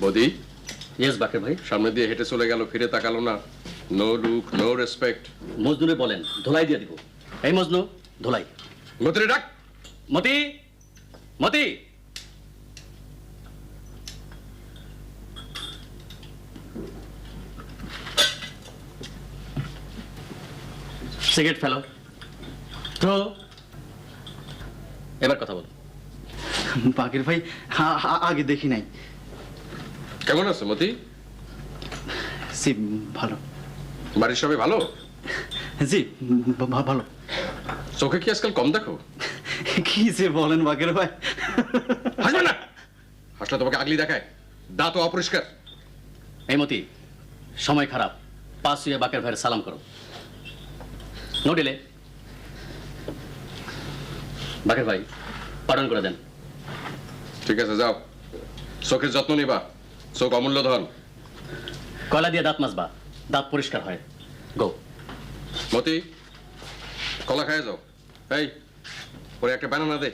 বৌদি ইয়েস বাকের ভাই। সামনে দিয়ে হেঁটে চলে গেল, ফিরে তাকালো না। No look, no respect. মজনুরে বলেন ধোলাই দিয়ে দিব। এই মজনু, ধোলাই। মতিরে ডাক। মতি, মতি। সিগারেট ফেলো তো। এবার কথা বলো। বাকের ভাই আগে দেখি নাই। কেমন আছো মতি? জি ভালো। বাড়ির সবাই ভালো? জি ভালো। চোখে কি আজকাল কম দেখো? কি যে বলেন বাকের ভাই। হাসবে না, হাসলে তোমাকে আগলি দেখায়। দাঁত অপরিষ্কার। এই মতি, সময় খারাপ, পাঁচ হয়ে বাকের ভাইয়ের সালাম করো। No delay. বাকের ভাই পালন করে দেন। ঠিক আছে, যাও। চোখের যত্ন নিবা, চোখ অমূল্য ধন। কয়লা দিয়ে দাঁত মাজবা, দাঁত পরিষ্কার হয়। গো। মতি, কলা খায় যাও। এই ওরে একটা ব্যানানা দে।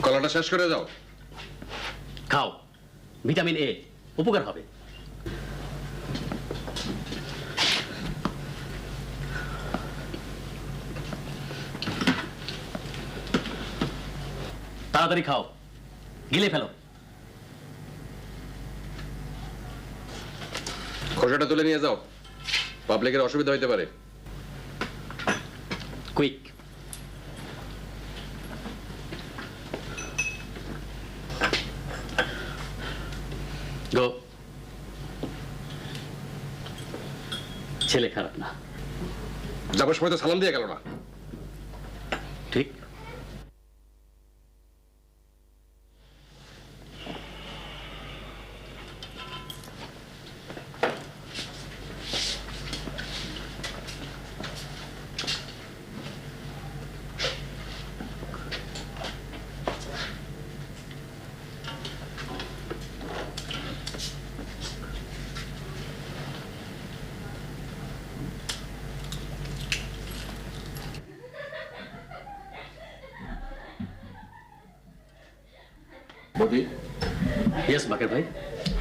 কলাটা শেষ করে যাও। খাও, ভিটামিন এ উপকার হবে। তাড়াতাড়ি খাও, গিলে ফেলো। খোসাটা তুলে নিয়ে যাও, পাবলিকের অসুবিধা হইতে পারে। কুইক। গো। ছেলে খারাপ না। যাবার সময় তো সালাম দিয়ে গেল না। ঠিক। বৌদি, ইয়েস বাকের ভাই।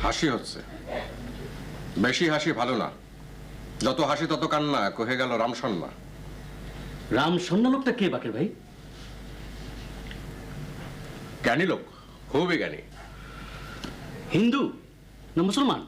হাসি হচ্ছে, বেশি হাসি ভালো না। যত হাসি তত কান্না, কহে গেল রামসন্না। রাম সন্না লোকটা কে বাকের ভাই? জ্ঞানী লোক, খুবই জ্ঞানী। হিন্দু না মুসলমান?